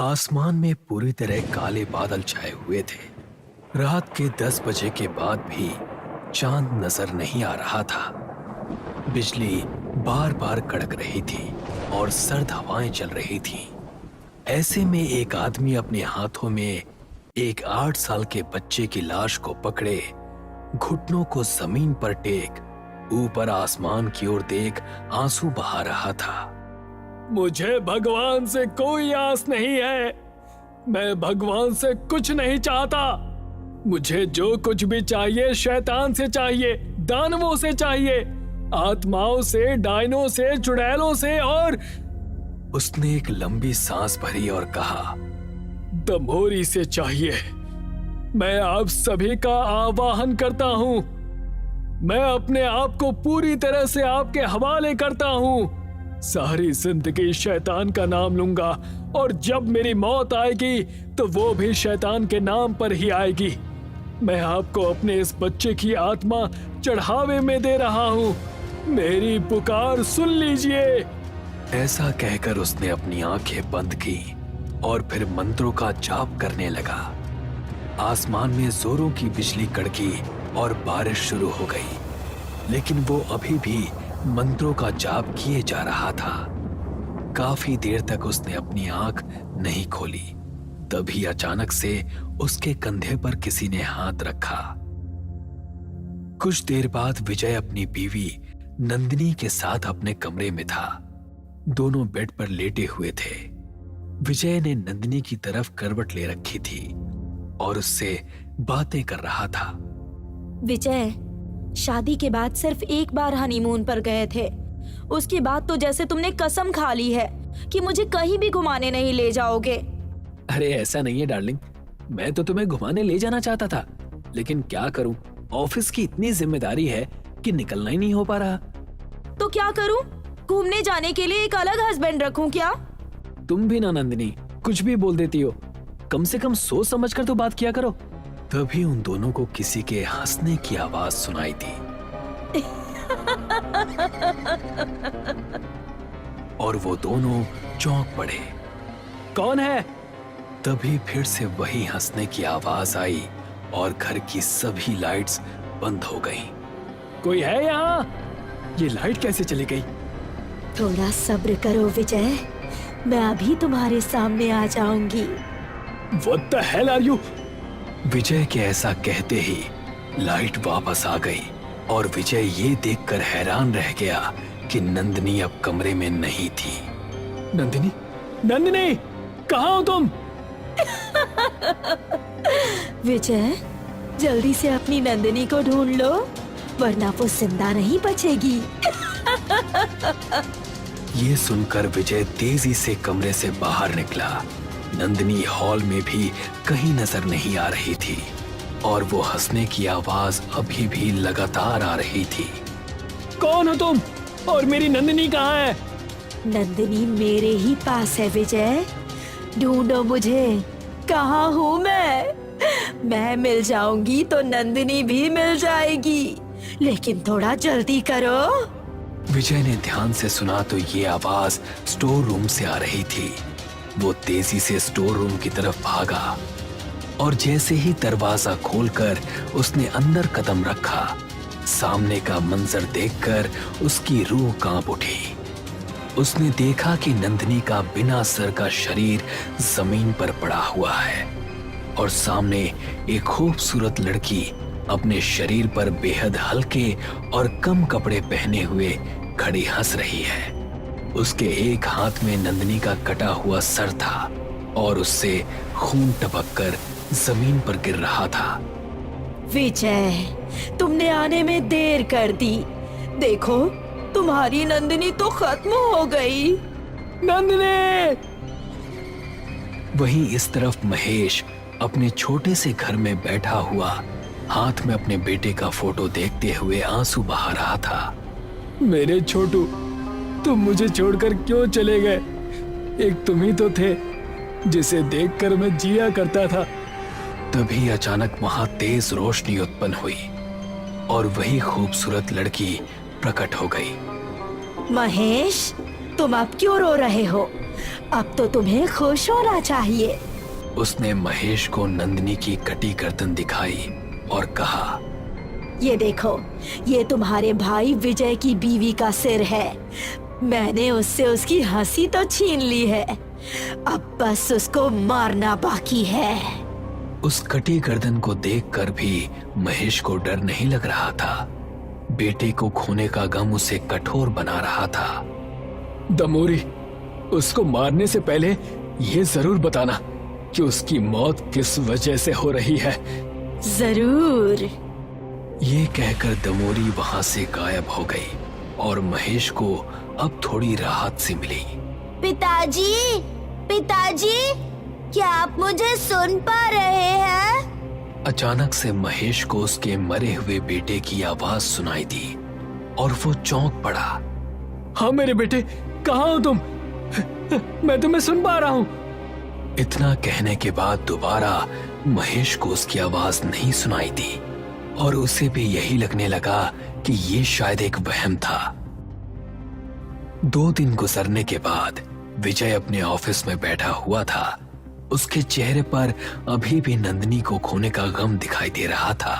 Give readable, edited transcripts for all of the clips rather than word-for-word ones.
आसमान में पूरी तरह काले बादल छाए हुए थे। रात के 10 बजे के बाद भी चांद नजर नहीं आ रहा था। बिजली बार बार कड़क रही थी और सर्द हवाएं चल रही थीं। ऐसे में एक आदमी अपने हाथों में एक 8 साल के बच्चे की लाश को पकड़े, घुटनों को जमीन पर टेक, ऊपर आसमान की ओर देख आंसू बहा रहा था। मुझे भगवान से कोई आस नहीं है। मैं भगवान से कुछ नहीं चाहता। मुझे जो कुछ भी चाहिए शैतान से चाहिए, दानवों से चाहिए, आत्माओं से, डायनों से, चुड़ैलों से। और उसने एक लंबी सांस भरी और कहा, दमोरी से चाहिए। मैं आप सभी का आवाहन करता हूं। मैं अपने आप को पूरी तरह से आपके हवाले करता हूं। सारी जिंदगी शैतान का नाम लूंगा और जब मेरी मौत आएगी तो वो भी शैतान के नाम पर ही आएगी। मैं आपको अपने इस बच्चे की आत्मा चढ़ावे में दे रहा हूं। मेरी पुकार सुन लीजिए। ऐसा कहकर उसने अपनी आंखें बंद की और फिर मंत्रों का जाप करने लगा। आसमान में जोरों की बिजली कड़की और बारिश शुरू हो गई, लेकिन वो अभी भी मंत्रों का जाप किए जा रहा था। काफी देर तक उसने अपनी आंख नहीं खोली। तभी अचानक से उसके कंधे पर किसी ने हाथ रखा। कुछ देर बाद विजय अपनी बीवी नंदिनी के साथ अपने कमरे में था। दोनों बेड पर लेटे हुए थे। विजय ने नंदिनी की तरफ करवट ले रखी थी और उससे बातें कर रहा था। विजय, शादी के बाद सिर्फ एक बार हनीमून पर गए थे। उसके बाद तो जैसे तुमने कसम खा ली है कि मुझे कहीं भी घुमाने नहीं ले जाओगे। अरे ऐसा नहीं है डार्लिंग, मैं तो तुम्हें घुमाने ले जाना चाहता था, लेकिन क्या करूं, ऑफिस की इतनी जिम्मेदारी है कि निकलना ही नहीं हो पा रहा। तो क्या करूं? घूमने जाने के लिए एक अलग हस्बैंड रखूं क्या? तुम भी ना नंदिनी, कुछ भी बोल देती हो। कम से कम सोच समझ कर तो बात किया करो। तभी उन दोनों को किसी के हंसने की आवाज सुनाई दी और वो दोनों चौंक पड़े। कौन है? तभी फिर से वही हंसने की आवाज आई और घर की सभी लाइट्स बंद हो गईं। कोई है यहाँ? ये लाइट कैसे चली गई? थोड़ा सब्र करो विजय, मैं अभी तुम्हारे सामने आ जाऊंगी। What the hell are you? विजय के ऐसा कहते ही लाइट वापस आ गई और विजय ये देखकर हैरान रह गया कि नंदिनी अब कमरे में नहीं थी। नंदिनी, नंदिनी, कहाँ हो तुम? विजय, जल्दी से अपनी नंदिनी को ढूंढ लो, वरना वो जिंदा नहीं बचेगी। ये सुनकर विजय तेजी से कमरे से बाहर निकला। नंदिनी हॉल में भी कहीं नजर नहीं आ रही थी और वो हंसने की आवाज अभी भी लगातार आ रही थी। कौन हो तुम और मेरी नंदिनी कहाँ है? नंदिनी मेरे ही पास है विजय, ढूंढो मुझे। कहाँ हूँ मैं मिल जाऊंगी तो नंदिनी भी मिल जाएगी, लेकिन थोड़ा जल्दी करो। विजय ने ध्यान से सुना तो ये आवाज स्टोर रूम से आ रही थी। वो तेजी से स्टोर रूम की तरफ भागा और जैसे ही दरवाजा खोलकर उसने अंदर कदम रखा, सामने का मंजर देखकर उसकी रूह कांप उठी। उसने देखा कि नंदिनी का बिना सर का शरीर जमीन पर पड़ा हुआ है और सामने एक खूबसूरत लड़की अपने शरीर पर बेहद हल्के और कम कपड़े पहने हुए खड़ी हंस रही है। उसके एक हाथ में नंदिनी का कटा हुआ सर था और उससे खून टपककर जमीन पर गिर रहा था। विजय, तुमने आने में देर कर दी। देखो, तुम्हारी नंदिनी तो खत्म हो गई। नंदिनी! वहीं इस तरफ महेश अपने छोटे से घर में बैठा हुआ हाथ में अपने बेटे का फोटो देखते हुए आंसू बहा रहा था। मेरे छोटू, तुम मुझे छोड़कर क्यों चले गए? एक तुम ही तो थे जिसे देखकर मैं जिया करता था। तभी अचानक वहां तेज रोशनी उत्पन्न हुई और वही खूबसूरत लड़की प्रकट हो गई। महेश, तुम अब क्यों रो रहे हो? अब तो तुम्हें खुश होना चाहिए। उसने महेश को नंदिनी की कटी गर्दन दिखाई और कहा, ये देखो, ये तुम्हारे भाई विजय की बीवी का सिर है। मैंने उससे उसकी हंसी तो छीन ली है, अब बस उसको मारना बाकी है। उस कटी गर्दन को देखकर भी महेश को डर नहीं लग रहा था। बेटे को खोने का गम उसे कठोर बना रहा था। दमोरी, उसको मारने से पहले ये जरूर बताना कि उसकी मौत किस वजह से हो रही है। जरूर। ये कहकर दमोरी वहां से गायब हो गई और महेश को अब थोड़ी राहत सी मिली। पिताजी, पिताजी, क्या आप मुझे सुन पा रहे हैं? अचानक से महेश को उसके मरे हुए बेटे की आवाज सुनाई दी और वो चौंक पड़ा। हाँ मेरे बेटे, कहाँ हो तुम? मैं तुम्हें सुन पा रहा हूँ। इतना कहने के बाद दोबारा महेश को उसकी आवाज नहीं सुनाई दी और उसे भी यही लगने लगा कि ये शायद एक वहम था। 2 दिन गुजरने के बाद विजय अपने ऑफिस में बैठा हुआ था। उसके चेहरे पर अभी भी नंदिनी को खोने का गम दिखाई दे रहा था।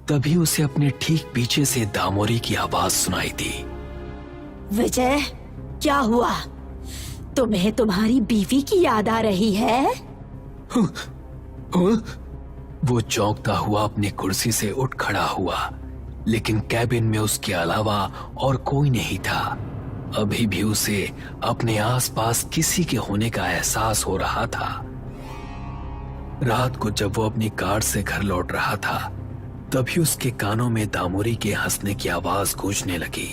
तभी उसे अपने ठीक पीछे से दामोरी की आवाज सुनाई दी। विजय, क्या हुआ? तुम्हें तुम्हारी बीवी की याद आ रही है? वो चौंकता हुआ अपनी कुर्सी से उठ खड़ा हुआ, लेकिन कैबिन में उसके अलावा और कोई नहीं था। अभी भी उसे अपने आसपास किसी के होने का एहसास हो रहा था। रात को जब वो अपनी कार से घर लौट रहा था, तभी उसके कानों में दामोरी के हंसने की आवाज गूंजने लगी।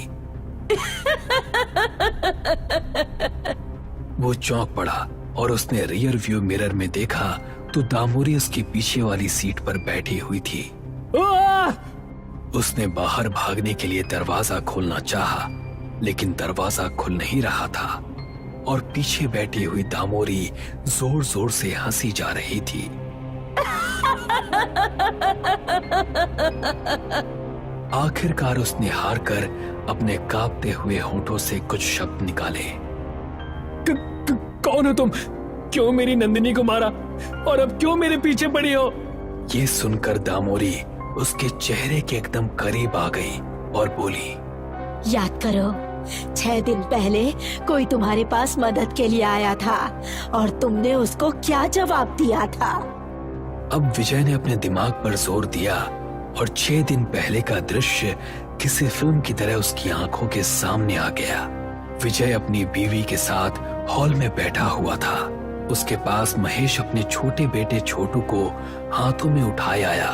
वो चौंक पड़ा और उसने रियर व्यू मिरर में देखा तो दामोरी उसके पीछे वाली सीट पर बैठी हुई थी। उसने बाहर भागने के लिए दरवाजा खोलना चाहा, लेकिन दरवाजा खुल नहीं रहा था और पीछे बैठी हुई दामोरी जोर जोर से हंसी जा रही थी। आखिरकार उसने हार कर अपने कांपते हुए होंठों से कुछ शब्द निकाले। कौन हो तुम? क्यों मेरी नंदिनी को मारा और अब क्यों मेरे पीछे पड़ी हो? ये सुनकर दामोरी उसके चेहरे के एकदम करीब आ गई और बोली, याद करो, 6 दिन पहले कोई तुम्हारे पास मदद के लिए आया था और तुमने उसको क्या जवाब दिया था? अब विजय ने अपने दिमाग पर जोर दिया और 6 दिन पहले का दृश्य किसी फिल्म की तरह उसकी आंखों के सामने आ गया। विजय अपनी बीवी के साथ हॉल में बैठा हुआ था। उसके पास महेश अपने छोटे बेटे छोटू को हाथों में उठाए आया।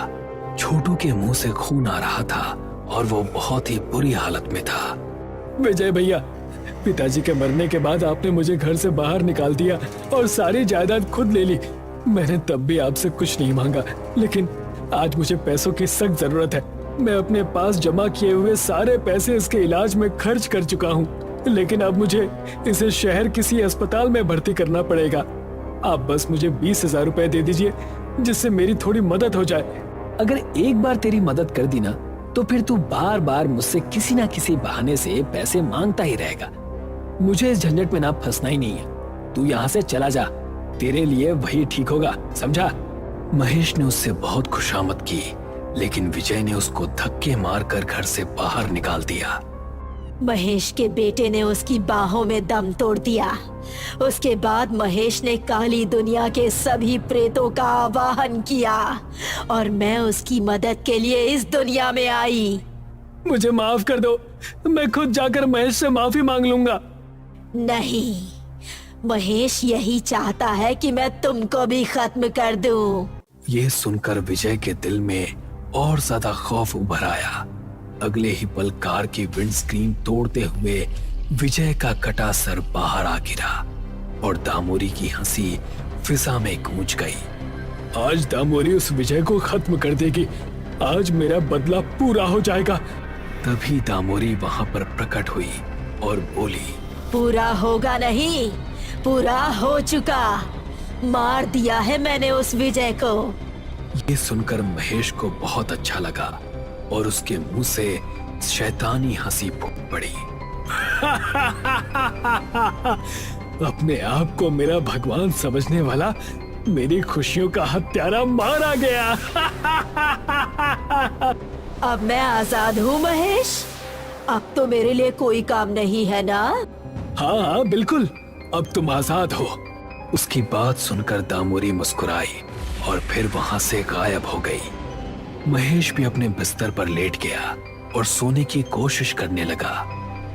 छोटू के मुंह से खून आ रहा था और वो बहुत ही बुरी हालत में था। विजय भैया, पिताजी के मरने के बाद आपने मुझे घर से बाहर निकाल दिया और सारी जायदाद खुद ले ली। मैंने तब भी आपसे कुछ नहीं मांगा, लेकिन आज मुझे पैसों की सख्त जरूरत है। मैं अपने पास जमा किए हुए सारे पैसे इसके इलाज में खर्च कर चुका हूँ, लेकिन अब मुझे इसे शहर किसी अस्पताल में भर्ती करना पड़ेगा। आप बस मुझे 20,000 रुपए दे दीजिए, जिससे मेरी थोड़ी मदद हो जाए। अगर एक बार तेरी मदद कर दी ना, तो फिर तू बार बार मुझसे किसी ना किसी बहाने से पैसे मांगता ही रहेगा। मुझे इस झंझट में ना फंसना ही नहीं है। तू यहाँ से चला जा, तेरे लिए वही ठीक होगा, समझा? महेश ने उससे बहुत खुशामद की, लेकिन विजय ने उसको धक्के मारकर घर से बाहर निकाल दिया। महेश के बेटे ने उसकी बाहों में दम तोड़ दिया। उसके बाद महेश ने काली दुनिया के सभी प्रेतों का आवाहन किया और मैं उसकी मदद के लिए इस दुनिया में आई। मुझे माफ कर दो, मैं खुद जाकर महेश से माफी मांग लूंगा। नहीं, महेश यही चाहता है कि मैं तुमको भी खत्म कर दूं। ये सुनकर विजय के दिल में और ज्यादा खौफ उभर आया। अगले ही पल कार की विंडस्क्रीन तोड़ते हुए विजय का कटा सर बाहर आ गिरा और दामोरी की हंसी फिजा में गूंज गई। आज दामोरी उस विजय को खत्म कर देगी। आज मेरा बदला पूरा हो जाएगा। तभी दामोरी वहां पर प्रकट हुई और बोली, पूरा होगा नहीं, पूरा हो चुका। मार दिया है मैंने उस विजय को। ये सुनकर महेश को बहुत अच्छा लगा और उसके मुंह से शैतानी हंसी फूट पड़ी। अपने आप को मेरा भगवान समझने वाला मेरी खुशियों का हत्यारा मारा गया। अब मैं आजाद हूँ महेश। अब तो मेरे लिए कोई काम नहीं है ना? हाँ हाँ बिल्कुल, अब तुम आजाद हो। उसकी बात सुनकर दामोरी मुस्कुराई और फिर वहां से गायब हो गई। महेश भी अपने बिस्तर पर लेट गया और सोने की कोशिश करने लगा,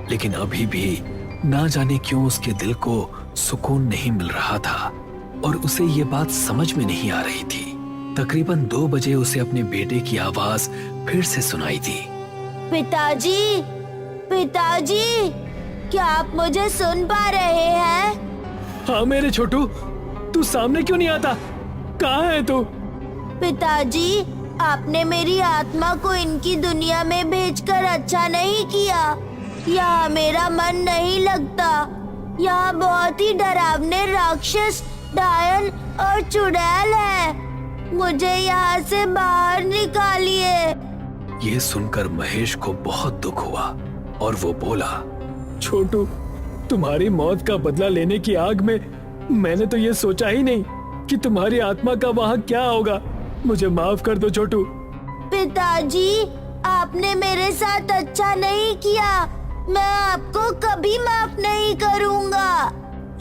लेकिन अभी भी ना जाने क्यों उसके दिल को सुकून नहीं मिल रहा था और उसे ये बात समझ में नहीं आ रही थी। तकरीबन 2 बजे उसे अपने बेटे की आवाज फिर से सुनाई दी। पिताजी, पिताजी, क्या आप मुझे सुन पा रहे हैं? हाँ मेरे छोटू, तू सामने क्यों नहीं आता? कहाँ है तू? पिताजी, आपने मेरी आत्मा को इनकी दुनिया में भेजकर अच्छा नहीं किया। यहाँ मेरा मन नहीं लगता। यहाँ बहुत ही डरावने राक्षस, डायन और चुड़ैल है। मुझे यहाँ से बाहर निकालिए। ये सुनकर महेश को बहुत दुख हुआ और वो बोला, छोटू, तुम्हारी मौत का बदला लेने की आग में मैंने तो ये सोचा ही नहीं कि तुम्हारी आत्मा का वहाँ क्या होगा। मुझे माफ कर दो छोटू। पिताजी, आपने मेरे साथ अच्छा नहीं किया। मैं आपको कभी माफ नहीं करूँगा।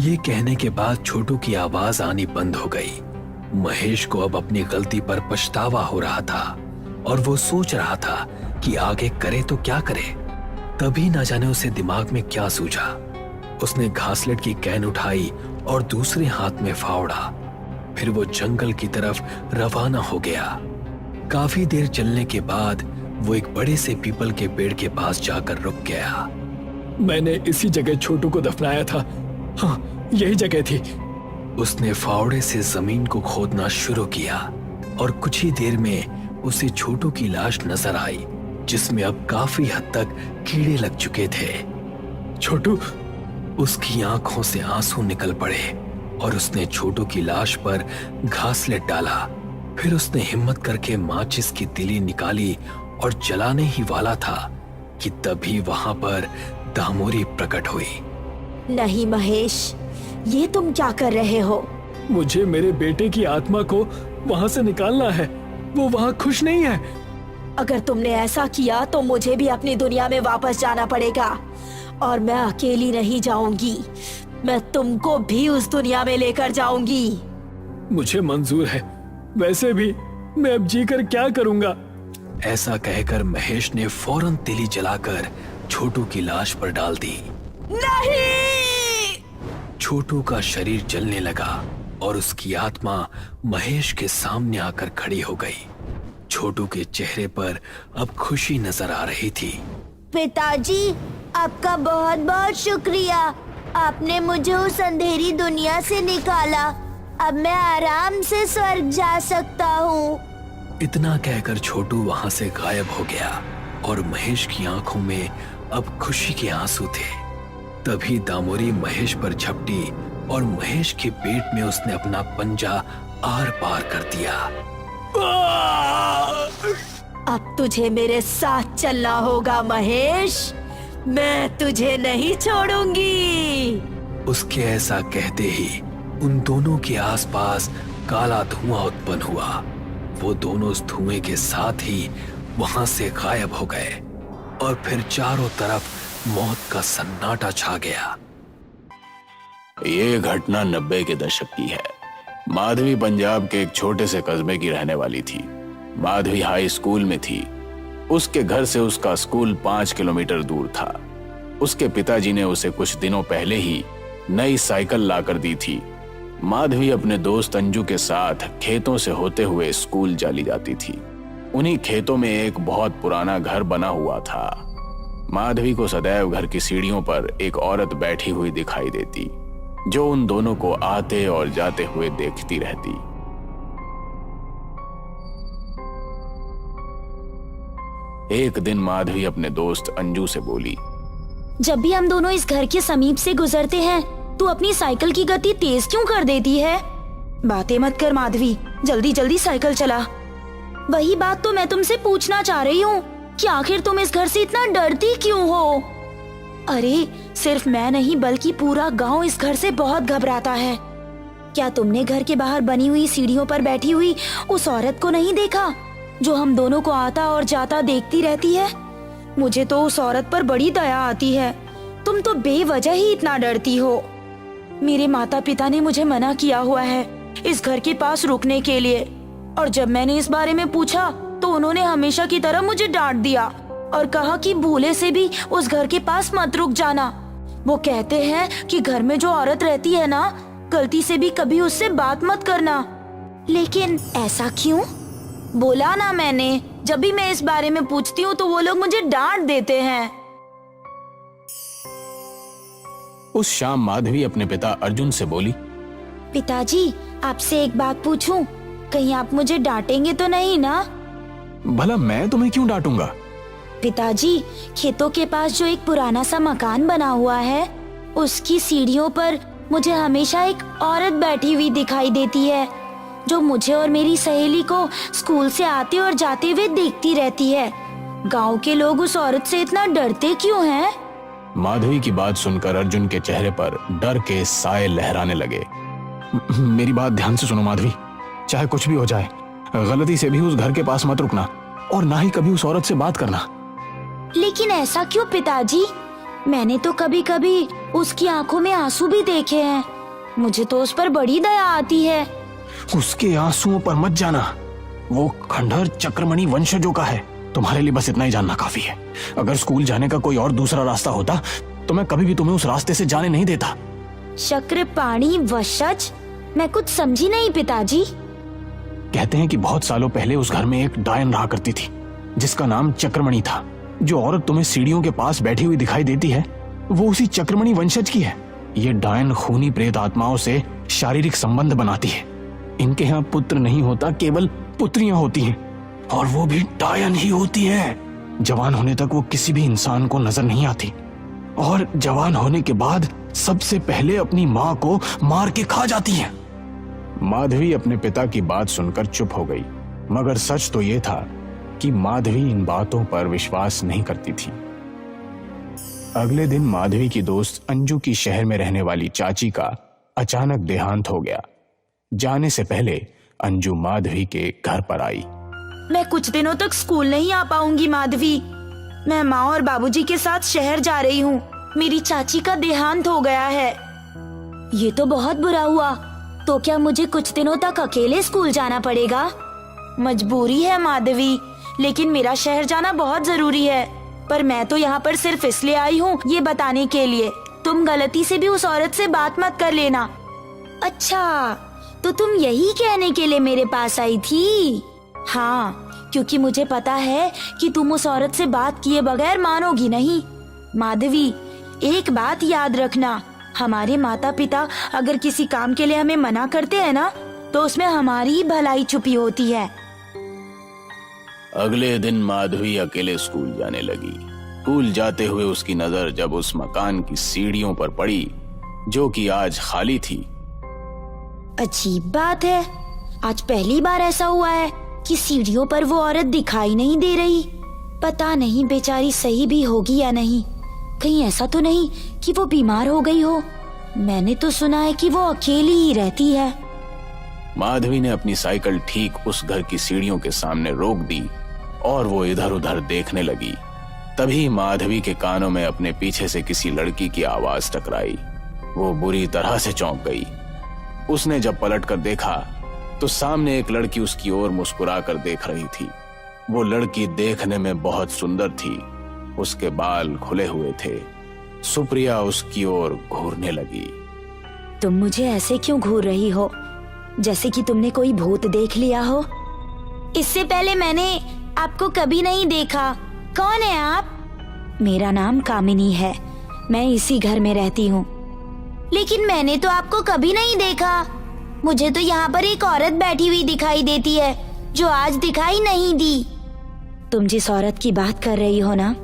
ये कहने के बाद छोटू की आवाज आनी बंद हो गई। महेश को अब अपनी गलती पर पछतावा हो रहा था और वो सोच रहा था कि आगे करे तो क्या करे। तभी न जाने उसे दिमाग में क्या सूझा। उसने घासलेट की कैन उठाई और दूसरे हाथ में फावड़ा। फिर वो जंगल की तरफ रवाना हो गया। काफी देर चलने के बाद वो एक बड़े से पीपल के पेड़ के पास जाकर रुक गया। मैंने इसी जगह छोटू को दफनाया था। हाँ, यही जगह थी। उसने फावड़े से जमीन को खोदना शुरू किया और कुछ ही देर में उसे छोटू की लाश नजर आई, जिसमें अब काफी हद तक कीड़े लग चुके थे। छोटू, उसकी आंखों से आंसू निकल पड़े और उसने छोटू की लाश पर घासलेट डाला। फिर उसने हिम्मत करके माचिस की तिली निकाली और जलाने ही वाला था कि तभी वहां पर दामोरी प्रकट हुई। नहीं महेश, ये तुम क्या कर रहे हो? मुझे मेरे बेटे की आत्मा को वहां से निकालना है। वो वहां खुश नहीं है। अगर तुमने ऐसा किया तो मुझे भी अपनी दुनिया में वापस जाना पड़ेगा और मैं अकेली नहीं जाऊंगी। मैं तुमको भी उस दुनिया में लेकर जाऊंगी। मुझे मंजूर है, वैसे भी मैं अब जीकर क्या करूंगा? ऐसा कहकर महेश ने फौरन तिली जलाकर छोटू की लाश पर डाल दी। नहीं! छोटू का शरीर जलने लगा और उसकी आत्मा महेश के सामने आकर खड़ी हो गई। छोटू के चेहरे पर अब खुशी नजर आ रही थी। पिताजी, आपका बहुत बहुत शुक्रिया। आपने मुझे उस अंधेरी दुनिया से निकाला। अब मैं आराम से स्वर्ग जा सकता हूँ। इतना कहकर छोटू वहां से गायब हो गया और महेश की आंखों में अब खुशी के आंसू थे। तभी दामोरी महेश पर झपटी और महेश के पेट में उसने अपना पंजा आर पार कर दिया। अब तुझे मेरे साथ चलना होगा महेश। मैं तुझे नहीं छोड़ूंगी। उसके ऐसा कहते ही उन दोनों के आसपास काला धुआं उत्पन्न हुआ। वो दोनों उस धुएं के साथ ही वहां से गायब हो गए और फिर चारों तरफ मौत का सन्नाटा छा गया। ये घटना 90 के दशक की है। माधवी पंजाब के एक छोटे से कस्बे की रहने वाली थी। माधवी हाई स्कूल में थी। उसके घर से उसका स्कूल 5 किलोमीटर दूर था। उसके पिताजी ने उसे कुछ दिनों पहले ही नई साइकिल लाकर दी थी। माधवी अपने दोस्त अंजू के साथ खेतों से होते हुए स्कूल चली जाती थी। उन्हीं खेतों में एक बहुत पुराना घर बना हुआ था। माधवी को सदैव घर की सीढ़ियों पर एक औरत बैठी हुई दिखाई देती, जो उन दोनों को आते और जाते हुए देखती रहती। एक दिन माधवी अपने दोस्त अंजू से बोली, जब भी हम दोनों इस घर के समीप से गुजरते हैं, तू अपनी साइकिल की गति तेज क्यों कर देती है? बातें मत कर माधवी, जल्दी जल्दी साइकिल चला। वही बात तो मैं तुमसे पूछना चाह रही हूँ कि आखिर तुम इस घर से इतना डरती क्यों हो? अरे सिर्फ मैं नहीं बल्कि पूरा गांव इस घर से बहुत घबराता है। क्या तुमने घर के बाहर बनी हुई सीढ़ियों पर बैठी हुई उस औरत को नहीं देखा जो हम दोनों को आता और जाता देखती रहती है? मुझे तो उस औरत पर बड़ी दया आती है। तुम तो बेवजह ही इतना डरती हो। मेरे माता पिता ने मुझे मना किया हुआ है इस घर के पास रुकने के लिए, और जब मैंने इस बारे में पूछा तो उन्होंने हमेशा की तरह मुझे डांट दिया और कहा कि भूले से भी उस घर के पास मत रुक जाना। वो कहते हैं कि घर में जो औरत रहती है ना, गलती से भी कभी उससे बात मत करना। लेकिन ऐसा क्यों? बोला ना मैंने, जब भी मैं इस बारे में पूछती हूँ तो वो लोग मुझे डांट देते हैं। उस शाम माधवी अपने पिता अर्जुन से बोली, पिताजी, आपसे एक बात पूछूं? कहीं आप मुझे डांटेंगे तो नहीं ना? भला मैं तुम्हें क्यों डांटूंगा? पिताजी, खेतों के पास जो एक पुराना सा मकान बना हुआ है, उसकी सीढ़ियों पर मुझे हमेशा एक औरत बैठी हुई दिखाई देती है जो मुझे और मेरी सहेली को स्कूल से आते और जाते हुए देखती रहती है। गांव के लोग उस औरत से इतना डरते क्यों हैं? माधवी की बात सुनकर अर्जुन के चेहरे पर डर के साए लहराने लगे। मेरी बात ध्यान से सुनो माधवी, चाहे कुछ भी हो जाए, गलती से भी उस घर के पास मत रुकना और ना ही कभी उस औरत से बात करना। लेकिन ऐसा क्यों पिताजी? मैंने तो कभी कभी उसकी आंखों में आंसू भी देखे हैं। मुझे तो उस पर बड़ी दया आती है। उसके आंसुओं पर मत जाना, वो खंडहर चक्रमणि वंशजों का है। तुम्हारे लिए बस इतना ही जानना काफी है। अगर स्कूल जाने का कोई और दूसरा रास्ता होता तो मैं कभी भी तुम्हें उस रास्ते से जाने नहीं देता। चक्रपाणी वंशज? मैं कुछ समझी नहीं पिताजी। कहते हैं कि बहुत सालों पहले उस घर में एक डायन रहा करती थी जिसका नाम चक्रमणि था। जो औरत तुम्हें सीढ़ियों के पास बैठी हुई दिखाई देती है वो उसी चक्रमणि वंशज की है। ये डायन खूनी प्रेत आत्माओं से शारीरिक संबंध बनाती है। इनके यहाँ पुत्र नहीं होता, केवल पुत्रियां होती हैं, और वो भी डायन ही होती है। जवान होने तक वो किसी भी इंसान को नजर नहीं आती और जवान होने के बाद सबसे पहले अपनी माँ को मार के खा जाती है। माधवी अपने पिता की बात सुनकर चुप हो गई, मगर सच तो ये था कि माधवी इन बातों पर विश्वास नहीं करती थी। अगले दिन माधवी की दोस्त अंजू की शहर में रहने वाली चाची का अचानक देहांत हो गया। जाने से पहले अंजू माधवी के घर पर आई। मैं कुछ दिनों तक स्कूल नहीं आ पाऊंगी माधवी। मैं माँ और बाबूजी के साथ शहर जा रही हूँ। मेरी चाची का देहांत हो गया है। ये तो बहुत बुरा हुआ। तो क्या मुझे कुछ दिनों तक अकेले स्कूल जाना पड़ेगा? मजबूरी है माधवी, लेकिन मेरा शहर जाना बहुत जरूरी है। पर मैं तो यहाँ पर सिर्फ इसलिए आई हूँ ये बताने के लिए, तुम गलती से भी उस औरत से बात मत कर लेना। अच्छा, तो तुम यही कहने के लिए मेरे पास आई थी? हाँ, क्योंकि मुझे पता है कि तुम उस औरत से बात किए बगैर मानोगी नहीं। माधवी, एक बात याद रखना, हमारे माता पिता अगर किसी काम के लिए हमें मना करते हैं ना, तो उसमें हमारी भलाई छुपी होती है। अगले दिन माधवी अकेले स्कूल जाने लगी। स्कूल जाते हुए उसकी नजर जब उस मकान की सीढ़ियों पर पड़ी जो कि आज खाली थी। अजीब बात है, आज पहली बार ऐसा हुआ है कि सीढ़ियों पर वो औरत दिखाई नहीं दे रही। पता नहीं बेचारी सही भी होगी या नहीं। कहीं ऐसा तो नहीं कि वो बीमार हो गई हो। मैंने तो सुना है कि वो अकेली ही रहती है। माधवी ने अपनी साइकिल ठीक उस घर की सीढ़ियों के सामने रोक दी और वो इधर उधर देखने लगी। तभी माधवी के कानों में अपने पीछे से किसी लड़की की आवाज टकराई। वो बुरी तरह से चौंक गई। उसने जब पलट कर देखा तो सामने एक लड़की उसकी ओर मुस्कुरा कर देख रही थी। वो लड़की देखने में बहुत सुंदर थी। उसके बाल खुले हुए थे। सुप्रिया उसकी ओर घूरने लगी। तुम मुझे ऐसे क्यों घूर रही हो, जैसे कि तुमने कोई भूत देख लिया हो? इससे पहले मैंने आपको कभी नहीं देखा। कौन है आप? मेरा नाम कामिनी है, मैं इसी घर में रहती हूँ। लेकिन मैंने तो आपको कभी नहीं देखा। मुझे तो यहाँ पर एक औरत बैठी हुई दिखाई देती है जो आज दिखाई नहीं दी। तुम जिस औरत की बात कर रही हो ना,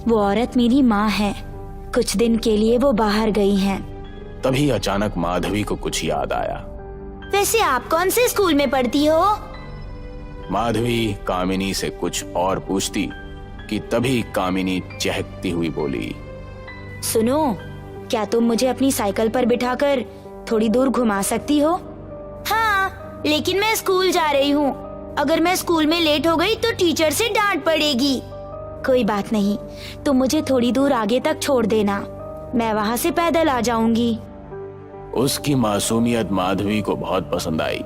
वो औरत मेरी माँ है। कुछ दिन के लिए वो बाहर गई हैं। तभी अचानक माधवी को कुछ याद आया। वैसे आप कौन से स्कूल में पढ़ती हो? माधवी कामिनी से कुछ और पूछती कि तभी कामिनी चहकती हुई बोली, सुनो, क्या तुम मुझे अपनी साइकिल पर बिठाकर थोड़ी दूर घुमा सकती हो? हाँ, लेकिन मैं स्कूल जा रही हूँ। अगर मैं स्कूल में लेट हो गई तो टीचर से डांट पड़ेगी। कोई बात नहीं, तुम मुझे थोड़ी दूर आगे तक छोड़ देना, मैं वहाँ से पैदल आ जाऊंगी। उसकी मासूमियत माधवी को बहुत पसंद आई।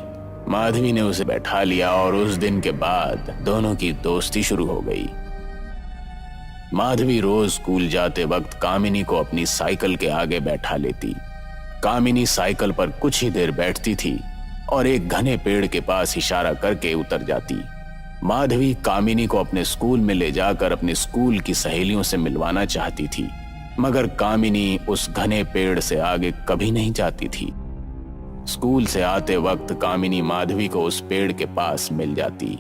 माधवी ने उसे बैठा लिया और उस दिन के बाद दोनों की दोस्ती शुरू हो गई। माधवी रोज स्कूल जाते वक्त कामिनी को अपनी साइकिल के आगे बैठा लेती। कामिनी साइकिल पर कुछ ही देर बैठती थी और एक घने पेड़ के पास इशारा करके उतर जाती। माधवी कामिनी को अपने स्कूल में ले जाकर अपने स्कूल की सहेलियों से मिलवाना चाहती थी, मगर कामिनी उस घने पेड़ से आगे कभी नहीं जाती थी। स्कूल से आते वक्त कामिनी माधवी को उस पेड़ के पास मिल जाती।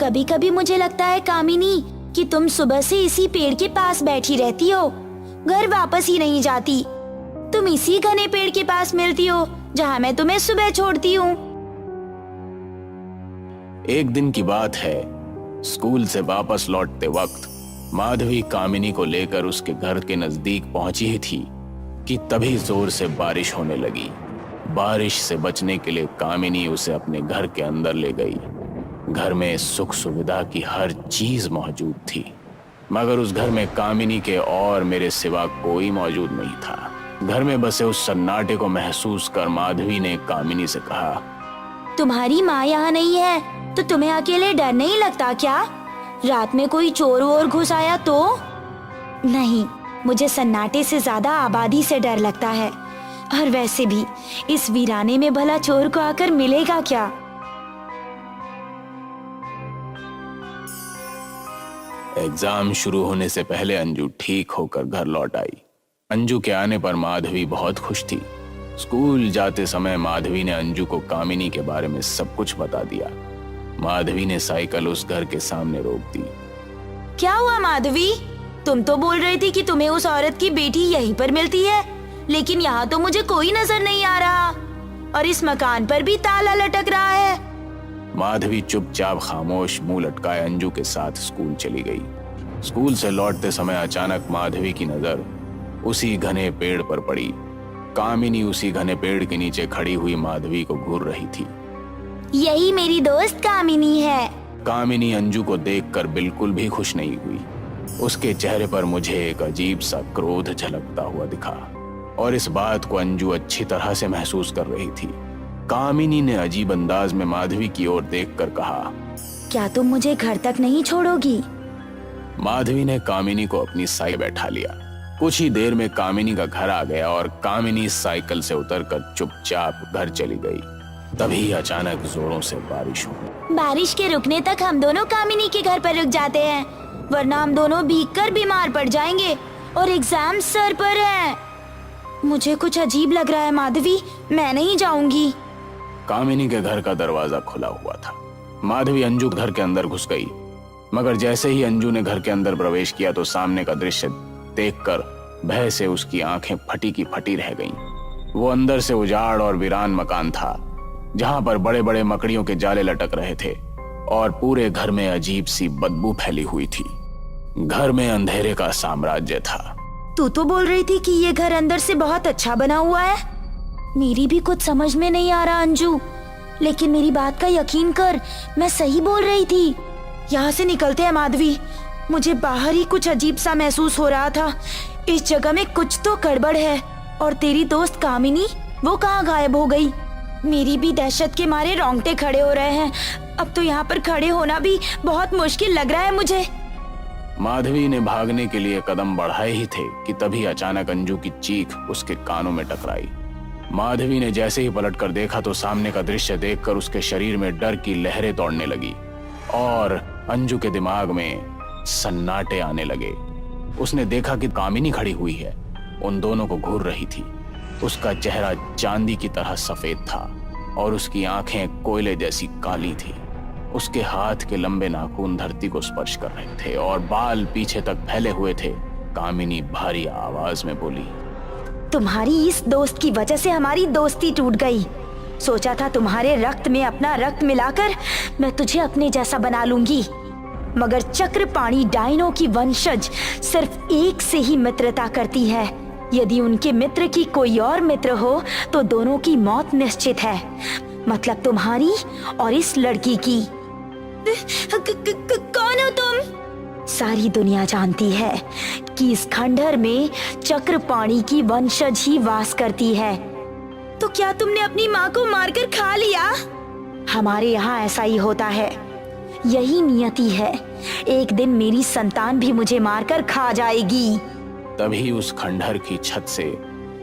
कभी कभी मुझे लगता है कामिनी कि तुम सुबह से इसी पेड़ के पास बैठी रहती हो, घर वापस ही नहीं जाती। तुम इसी घने पेड़ के पास मिलती हो जहाँ मैं तुम्हें सुबह छोड़ती हूँ। एक दिन की बात है, स्कूल से वापस लौटते वक्त माधवी कामिनी को लेकर उसके घर के नजदीक पहुंची ही थी कि तभी जोर से बारिश होने लगी। बारिश से बचने के लिए कामिनी उसे अपने घर के अंदर ले गई। घर में सुख सुविधा की हर चीज मौजूद थी, मगर उस घर में कामिनी के और मेरे सिवा कोई मौजूद नहीं था। घर में बसे उस सन्नाटे को महसूस कर माधवी ने कामिनी से कहा, तुम्हारी माँ यहाँ नहीं है तो तुम्हें अकेले डर नहीं लगता क्या? रात में कोई चोर वोर घुस आया तो? नहीं, मुझे सन्नाटे से ज्यादा आबादी से डर लगता है। और वैसे भी इस वीराने में भला चोर को आकर मिलेगा क्या? एग्जाम शुरू होने से पहले अंजू ठीक होकर घर लौट आई। अंजू के आने पर माधवी बहुत खुश थी। स्कूल जाते समय माधवी ने अंजू को कामिनी के बारे में सब कुछ बता दिया। माधवी ने साइकिल उस घर के सामने रोक दी। क्या हुआ माधवी? तुम तो बोल रही थी कि तुम्हें उस औरत की बेटी यहीं पर मिलती है, लेकिन यहाँ तो मुझे कोई नजर नहीं आ रहा और इस मकान पर भी ताला लटक रहा है। माधवी चुपचाप खामोश मुंह लटकाए अंजू के साथ स्कूल चली गई। स्कूल से लौटते समय अचानक माधवी की नजर उसी घने पेड़ पर पड़ी। कामिनी उसी घने पेड़ के नीचे खड़ी हुई माधवी को घूर रही थी। यही मेरी दोस्त कामिनी है। कामिनी अंजू को देखकर बिल्कुल भी खुश नहीं हुई। उसके चेहरे पर मुझे एक अजीब सा क्रोध झलकता हुआ दिखा और इस बात को अंजू अच्छी तरह से महसूस कर रही थी। कामिनी ने अजीब अंदाज में माधवी की ओर देखकर कहा, क्या तुम मुझे घर तक नहीं छोड़ोगी? माधवी ने कामिनी को अपनी साइकिल बैठा लिया। कुछ ही देर में कामिनी का घर आ गया और कामिनी साइकिल से उतरकर चुपचाप घर चली गई। तभी अचानक जोरों से बारिश हुई। बारिश के रुकने तक हम दोनों कामिनी के घर पर रुक जाते हैं, वरना हम दोनों भीगकर बीमार पड़ जाएंगे और एग्जाम सर पर है। मुझे कुछ अजीब लग रहा है माधवी, मैं नहीं जाऊंगी। कामिनी के घर का दरवाजा खुला हुआ था। माधवी अंजू घर के अंदर घुस गई, मगर जैसे ही अंजू ने घर के अंदर प्रवेश किया तो सामने का दृश्य देखकर भय से उसकी आंखें फटी की फटी रह गईं। वो अंदर से उजाड़ और वीरान मकान था, जहां पर बड़े बड़े मकड़ियों के जाले लटक रहे थे और पूरे घर में अजीब सी बदबू फैली हुई थी। घर में अंधेरे का साम्राज्य था। तू तो बोल रही थी कि ये घर अंदर से बहुत अच्छा बना हुआ है। मेरी भी कुछ समझ में नहीं आ रहा अंजू, लेकिन मेरी बात का यकीन कर, मैं सही बोल रही थी। यहाँ से निकलते हैं माधवी, मुझे बाहर ही कुछ अजीब सा महसूस हो रहा था। इस जगह में कुछ तो गड़बड़ है। और तेरी दोस्त कामिनी, वो कहाँ गायब हो गई? मेरी भी दहशत के मारे रोंगटे खड़े हो रहे हैं। अब तो यहाँ पर खड़े होना भी बहुत मुश्किल लग रहा है मुझे। माधवी ने भागने के लिए कदम बढ़ाए ही थे कि तभी अचानक अंजू की चीख उसके कानों में टकराई। माधवी ने जैसे ही पलटकर देखा तो सामने का दृश्य देखकर उसके शरीर में डर की लहरें दौड़ने लगी और अंजू के दिमाग में सन्नाटे आने लगे। उसने देखा कि कामिनी खड़ी हुई है, उन दोनों को घूर रही थी। उसका चेहरा चांदी की तरह सफेद था और उसकी आंखें कोयले जैसी काली थी। उसके हाथ के लंबे नाखून धरती को स्पर्श कर रहे थे और बाल पीछे तक फैले हुए थे। कामिनी भारी आवाज में बोली, तुम्हारी इस दोस्त की वजह से हमारी दोस्ती टूट गई। सोचा था तुम्हारे रक्त में अपना रक्त मिलाकर मैं तुझे अपने जैसा बना लूंगी, मगर चक्रपाणी डायनो की वंशज सिर्फ एक से ही मित्रता करती है, यदि उनके मित्र की कोई और मित्र हो तो दोनों की मौत निश्चित है, मतलब तुम्हारी और इस लड़की की। कौन हो तुम? सारी दुनिया जानती है कि इस खंडहर में चक्रपाणी की वंशज ही वास करती है। तो क्या तुमने अपनी माँ को मारकर खा लिया? हमारे यहाँ ऐसा ही होता है, यही नियति है। एक दिन मेरी संतान भी मुझे मारकर खा जाएगी। तभी उस खंडहर की छत से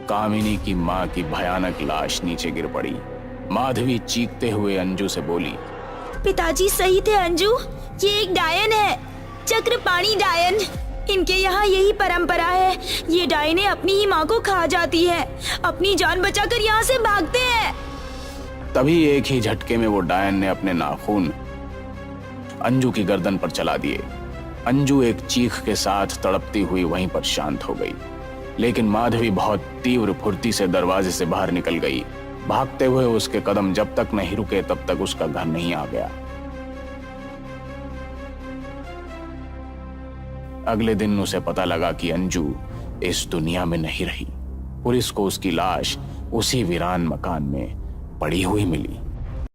कामिनी की माँ की भयानक लाश नीचे गिर पड़ी। माधवी चीखते हुए अंजू से बोली, पिताजी सही थे अंजू, ये एक डायन है, चक्रपाणी डायन। इनके यहाँ यही परंपरा है, ये डायने अपनी ही माँ को खा जाती है, अपनी जान बचाकर यहाँ से भागते हैं। तभी एक ही झटके में वो डायन ने अपने नाखून अंजू की गर्दन पर चला दिए। अंजू एक चीख के साथ तड़पती हुई वहीं पर शांत हो गई, लेकिन माधवी बहुत तीव्र फुर्ती से दरवाजे से बाहर निकल गई। भागते हुए उसके कदम जब तक नहीं रुके तब तक उसका घर नहीं आ गया। अगले दिन उसे पता लगा कि अंजू इस दुनिया में नहीं रही। पुलिस को उसकी लाश उसी वीरान मकान में पड़ी हुई मिली।